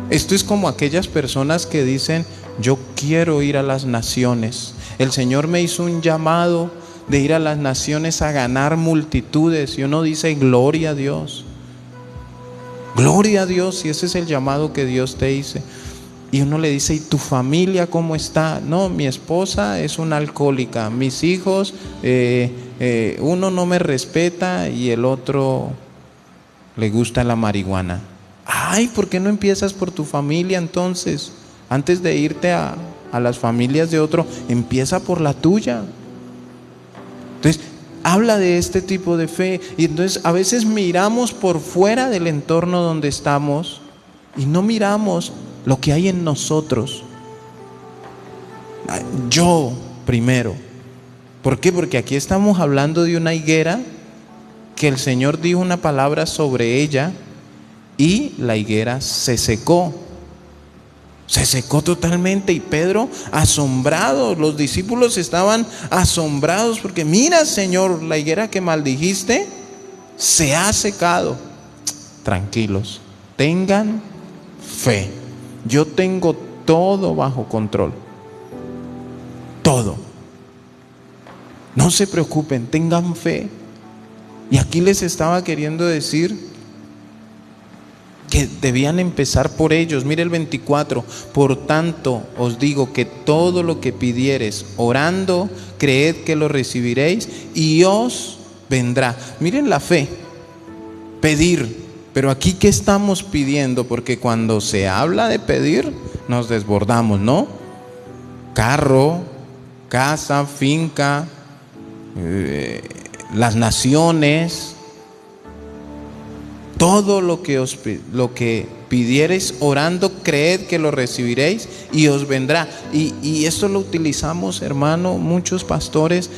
Esto es como aquellas personas que dicen: yo quiero ir a las naciones, el Señor me hizo un llamado de ir a las naciones a ganar multitudes, y uno dice: gloria a Dios, si ese es el llamado que Dios te hizo. Y uno le dice: ¿y tu familia cómo está? No, mi esposa es una alcohólica, mis hijos, uno no me respeta y el otro le gusta la marihuana. Ay, ¿por qué no empiezas por tu familia entonces? Antes de irte a las familias de otro, empieza por la tuya. Entonces, habla de este tipo de fe. Y entonces a veces miramos por fuera del entorno donde estamos y no miramos lo que hay en nosotros. Yo primero. ¿Por qué? Porque aquí estamos hablando de una higuera que el Señor dijo una palabra sobre ella y la higuera se secó. Se secó totalmente. Y Pedro asombrado, los discípulos estaban asombrados porque: mira, Señor, la higuera que maldijiste se ha secado. Tranquilos, tengan fe. Yo tengo todo bajo control. Todo. No se preocupen, tengan fe. Y aquí les estaba queriendo decir que debían empezar por ellos. Mire el 24: por tanto os digo que todo lo que pidiereis orando, creed que lo recibiréis y os vendrá. Miren la fe, pedir. Pero aquí, ¿qué estamos pidiendo? Porque cuando se habla de pedir, nos desbordamos, ¿no? Carro, casa, finca, las naciones. Todo lo que pidiereis orando, creed que lo recibiréis y os vendrá. Y esto lo utilizamos, hermano, muchos pastores.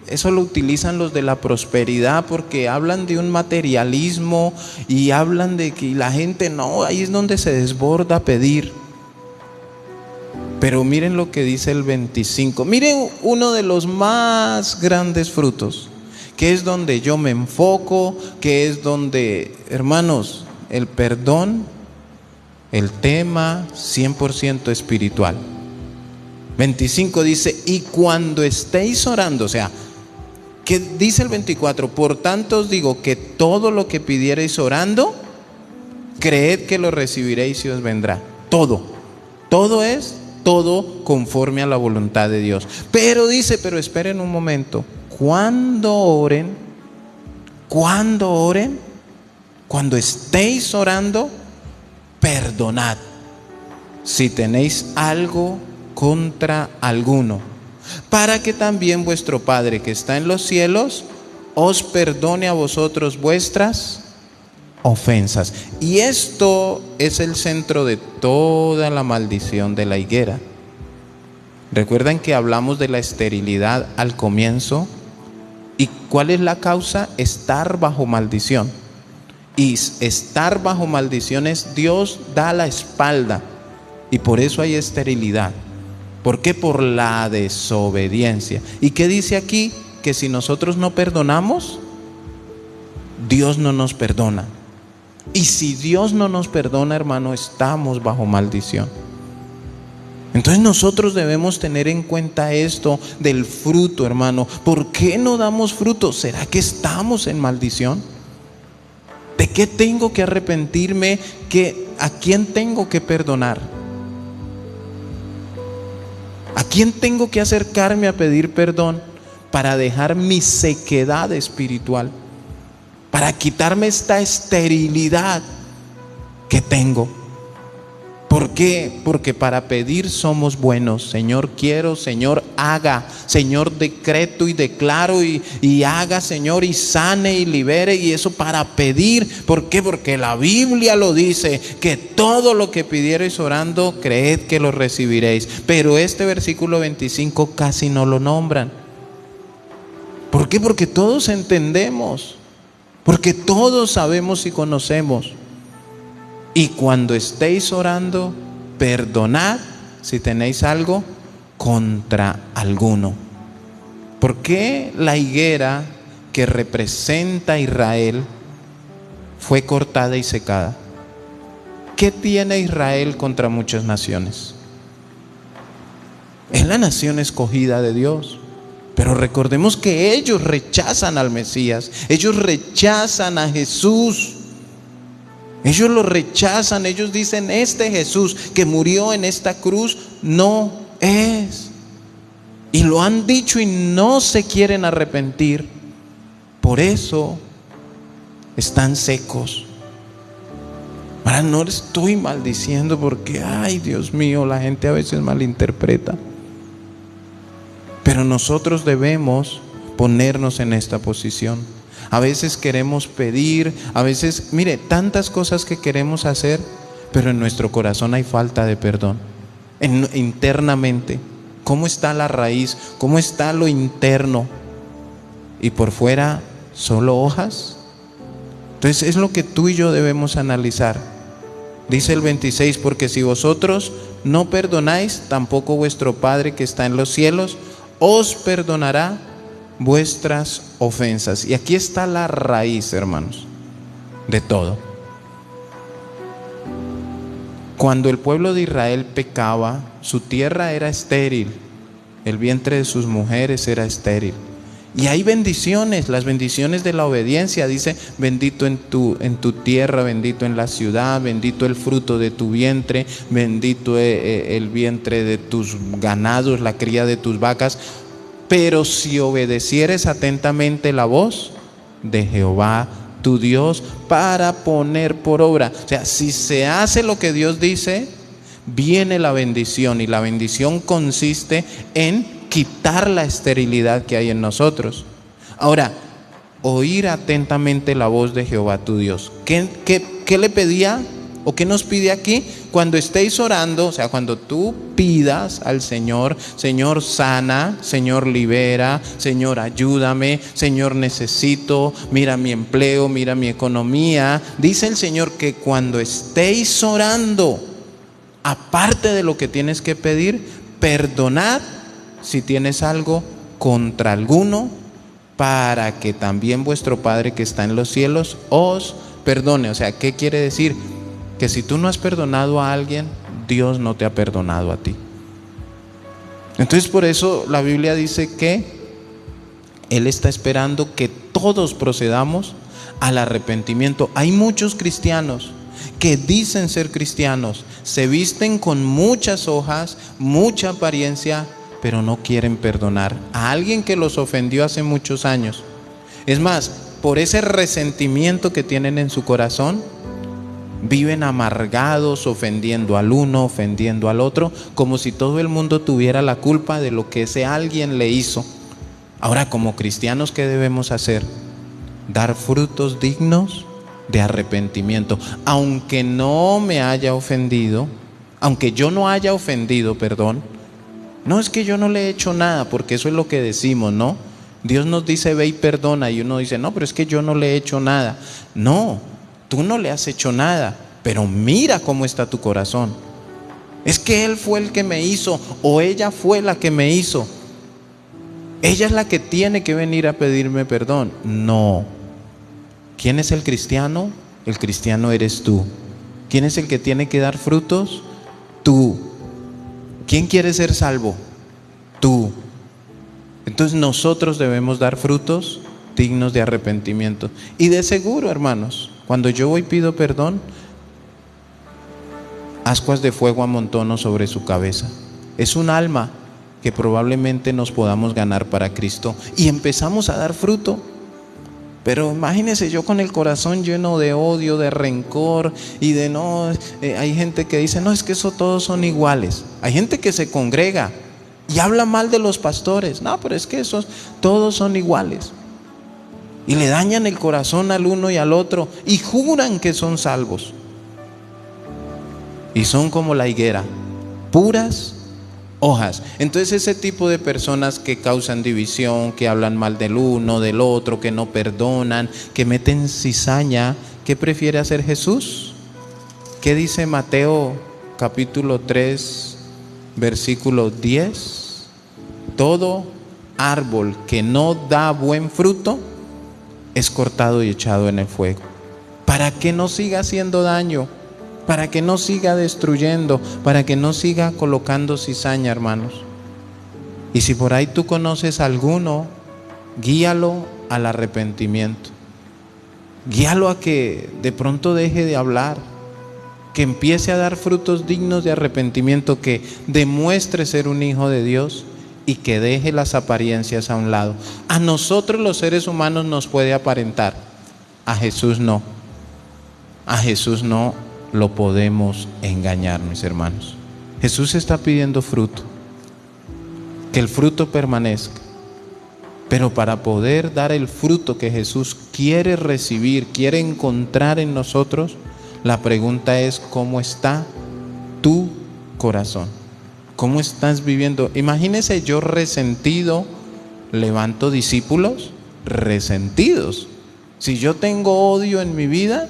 Eso lo utilizan los de la prosperidad, porque hablan de un materialismo y hablan de que la gente no, ahí es donde se desborda a pedir. Pero miren lo que dice el 25. Miren uno de los más grandes frutos, que es donde yo me enfoco, que es donde, hermanos, el perdón, el tema 100% espiritual. 25 dice: y cuando estéis orando, o sea, ¿qué dice el 24? Por tanto os digo que todo lo que pidiereis orando, creed que lo recibiréis y os vendrá. Todo es todo conforme a la voluntad de Dios. Pero dice, pero esperen un momento. Cuando oren, cuando estéis orando, perdonad si tenéis algo contra alguno, para que también vuestro Padre que está en los cielos os perdone a vosotros vuestras ofensas. Y esto es el centro de toda la maldición de la higuera. ¿Recuerdan que hablamos de la esterilidad al comienzo? ¿Y cuál es la causa? Estar bajo maldición. Y estar bajo maldición es Dios da la espalda, y por eso hay esterilidad. ¿Por qué? Por la desobediencia. ¿Y qué dice aquí? Que si nosotros no perdonamos, Dios no nos perdona. Y si Dios no nos perdona, hermano, estamos bajo maldición. Entonces nosotros debemos tener en cuenta esto del fruto, hermano. ¿Por qué no damos fruto? ¿Será que estamos en maldición? ¿De qué tengo que arrepentirme? ¿A quién tengo que perdonar? ¿A quién tengo que acercarme a pedir perdón para dejar mi sequedad espiritual? Para quitarme esta esterilidad que tengo. ¿Por qué? Porque para pedir somos buenos. Señor, quiero, Señor, haga. Señor, decreto y declaro y haga, Señor, y sane y libere. Y eso para pedir. ¿Por qué? Porque la Biblia lo dice, que todo lo que pidiereis orando, creed que lo recibiréis. Pero este versículo 25 casi no lo nombran. ¿Por qué? Porque todos entendemos. Porque todos sabemos y conocemos. Y cuando estéis orando, perdonad si tenéis algo contra alguno. ¿Por qué la higuera que representa a Israel fue cortada y secada? ¿Qué tiene Israel contra muchas naciones? Es la nación escogida de Dios. Pero recordemos que ellos rechazan al Mesías. Ellos rechazan a Jesús. Ellos lo rechazan, ellos dicen: este Jesús que murió en esta cruz no es. Y lo han dicho y no se quieren arrepentir. Por eso están secos. Ahora, no estoy maldiciendo porque, ay Dios mío, la gente a veces malinterpreta. Pero nosotros debemos ponernos en esta posición. A veces queremos pedir, a veces, mire, tantas cosas que queremos hacer, pero en nuestro corazón hay falta de perdón. Internamente, ¿cómo está la raíz? ¿Cómo está lo interno? Y por fuera, solo hojas. Entonces es lo que tú y yo debemos analizar. Dice el 26: porque si vosotros no perdonáis, tampoco vuestro Padre que está en los cielos os perdonará vuestras ofensas. Y aquí está la raíz, hermanos, de todo. Cuando el pueblo de Israel pecaba, su tierra era estéril, el vientre de sus mujeres era estéril. Y hay bendiciones, las bendiciones de la obediencia. Dice: bendito en tu tierra, bendito en la ciudad, bendito el fruto de tu vientre, bendito el vientre de tus ganados, la cría de tus vacas. Pero si obedecieres atentamente la voz de Jehová tu Dios para poner por obra. O sea, si se hace lo que Dios dice, viene la bendición. Y la bendición consiste en quitar la esterilidad que hay en nosotros. Ahora, oír atentamente la voz de Jehová tu Dios. ¿Qué le pedía? ¿O qué nos pide aquí? Cuando estéis orando, o sea, cuando tú pidas al Señor: Señor, sana, Señor, libera, Señor, ayúdame, Señor, necesito, mira mi empleo, mira mi economía. Dice el Señor que cuando estéis orando, aparte de lo que tienes que pedir, perdonad si tienes algo contra alguno, para que también vuestro Padre que está en los cielos os perdone. O sea, ¿qué quiere decir? Que si tú no has perdonado a alguien, Dios no te ha perdonado a ti. Entonces, por eso la Biblia dice que Él está esperando que todos procedamos al arrepentimiento. Hay muchos cristianos que dicen ser cristianos, se visten con muchas hojas, mucha apariencia, pero no quieren perdonar a alguien que los ofendió hace muchos años. Es más, por ese resentimiento que tienen en su corazón, viven amargados, ofendiendo al uno, ofendiendo al otro, como si todo el mundo tuviera la culpa de lo que ese alguien le hizo. Ahora, como cristianos, ¿qué debemos hacer? Dar frutos dignos de arrepentimiento. Aunque no me haya ofendido, aunque yo no haya ofendido, perdón, no es que yo no le he hecho nada, porque eso es lo que decimos, ¿no? Dios nos dice: ve y perdona, y uno dice: no, pero es que yo no le he hecho nada. No, tú no le has hecho nada, pero mira cómo está tu corazón. Es que él fue el que me hizo, o ella fue la que me hizo. Ella es la que tiene que venir a pedirme perdón. No. ¿Quién es el cristiano? El cristiano eres tú. ¿Quién es el que tiene que dar frutos? Tú. ¿Quién quiere ser salvo? Tú. Entonces nosotros debemos dar frutos dignos de arrepentimiento. Y de seguro, hermanos, cuando yo voy y pido perdón, ascuas de fuego amontono sobre su cabeza. Es un alma que probablemente nos podamos ganar para Cristo, y empezamos a dar fruto. Pero imagínense, yo con el corazón lleno de odio, de rencor y de no, hay gente que dice: no, es que eso todos son iguales. Hay gente que se congrega y habla mal de los pastores. No, pero es que esos todos son iguales. Y le dañan el corazón al uno y al otro y juran que son salvos. Y son como la higuera, puras hojas. Entonces, ese tipo de personas que causan división, que hablan mal del uno, del otro, que no perdonan, que meten cizaña, ¿qué prefiere hacer Jesús? ¿Qué dice Mateo capítulo 3, versículo 10? Todo árbol que no da buen fruto es cortado y echado en el fuego, para que no siga haciendo daño, para que no siga destruyendo, para que no siga colocando cizaña, hermanos. Y si por ahí tú conoces a alguno, guíalo al arrepentimiento. Guíalo a que de pronto deje de hablar, que empiece a dar frutos dignos de arrepentimiento, que demuestre ser un hijo de Dios y que deje las apariencias a un lado. A nosotros los seres humanos nos puede aparentar, a Jesús no. A Jesús no lo podemos engañar, mis hermanos. Jesús está pidiendo fruto, que el fruto permanezca. Pero para poder dar el fruto que Jesús quiere recibir, quiere encontrar en nosotros, la pregunta es: ¿cómo está tu corazón? ¿Cómo estás viviendo? Imagínese yo resentido, levanto discípulos resentidos. Si yo tengo odio en mi vida,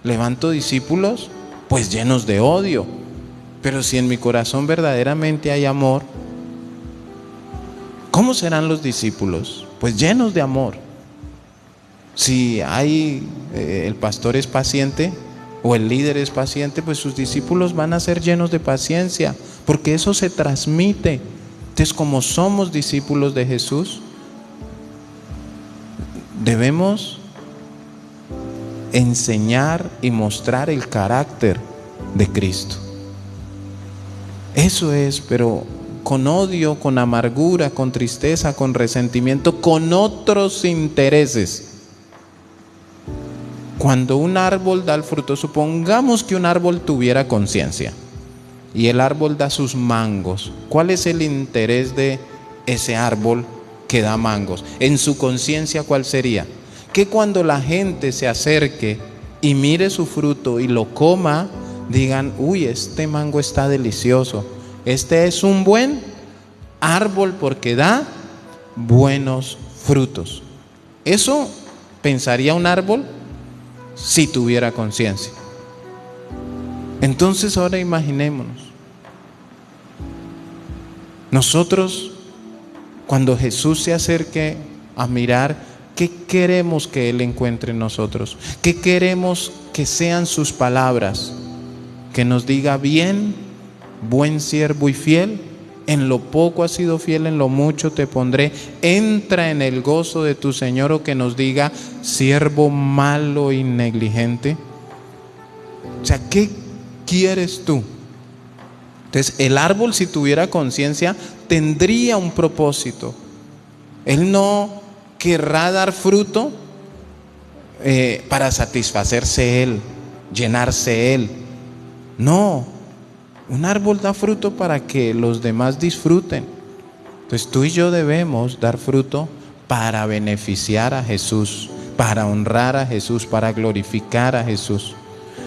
levanto discípulos pues llenos de odio. Pero si en mi corazón verdaderamente hay amor, ¿cómo serán los discípulos? Pues llenos de amor. Si el pastor es paciente o el líder es paciente, pues sus discípulos van a ser llenos de paciencia, porque eso se transmite. Entonces, como somos discípulos de Jesús, debemos enseñar y mostrar el carácter de Cristo. Eso es, pero con odio, con amargura, con tristeza, con resentimiento, con otros intereses. Cuando un árbol da el fruto, supongamos que un árbol tuviera conciencia y el árbol da sus mangos. ¿Cuál es el interés de ese árbol que da mangos? En su conciencia, ¿cuál sería? Que cuando la gente se acerque y mire su fruto y lo coma, digan: uy, este mango está delicioso. Este es un buen árbol porque da buenos frutos. Eso pensaría un árbol si tuviera conciencia. Entonces ahora imaginémonos, nosotros cuando Jesús se acerque a mirar, ¿qué queremos que Él encuentre en nosotros? ¿Qué queremos que sean sus palabras? Que nos diga: bien, buen siervo y fiel, en lo poco has sido fiel, en lo mucho te pondré, entra en el gozo de tu Señor. O que nos diga: siervo malo y negligente. O sea, ¿qué quieres tú? Entonces, el árbol, si tuviera conciencia, tendría un propósito. Él no querrá dar fruto para satisfacerse él, llenarse él. No, un árbol da fruto para que los demás disfruten. Entonces tú y yo debemos dar fruto para beneficiar a Jesús, para honrar a Jesús, para glorificar a Jesús.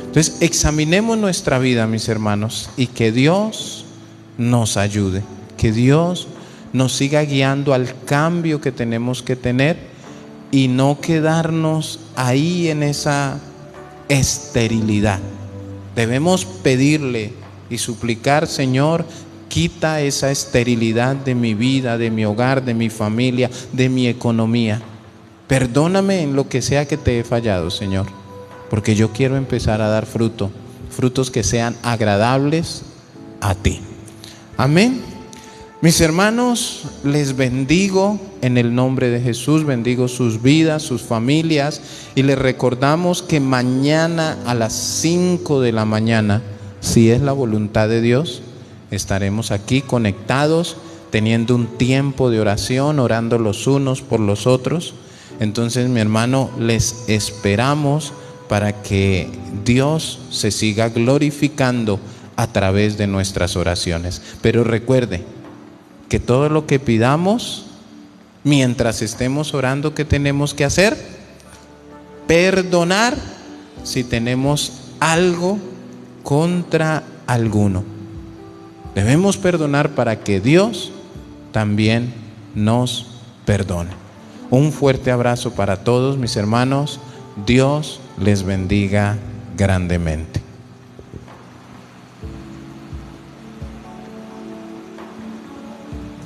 Entonces examinemos nuestra vida, mis hermanos, y que Dios nos ayude, que Dios nos siga guiando al cambio que tenemos que tener y no quedarnos ahí en esa esterilidad. Debemos pedirle y suplicar: Señor, quita esa esterilidad de mi vida, de mi hogar, de mi familia, de mi economía. Perdóname en lo que sea que te he fallado, Señor, porque yo quiero empezar a dar frutos que sean agradables a ti. Amén. Mis hermanos, les bendigo en el nombre de Jesús, bendigo sus vidas, sus familias, y les recordamos que mañana a las 5 de la mañana, si es la voluntad de Dios, estaremos aquí conectados, teniendo un tiempo de oración, orando los unos por los otros. Entonces, mi hermano, les esperamos para que Dios se siga glorificando a través de nuestras oraciones. Pero recuerde que todo lo que pidamos, mientras estemos orando, ¿qué tenemos que hacer? Perdonar si tenemos algo contra alguno. Debemos perdonar para que Dios también nos perdone. Un fuerte abrazo para todos, mis hermanos. Dios les bendiga grandemente.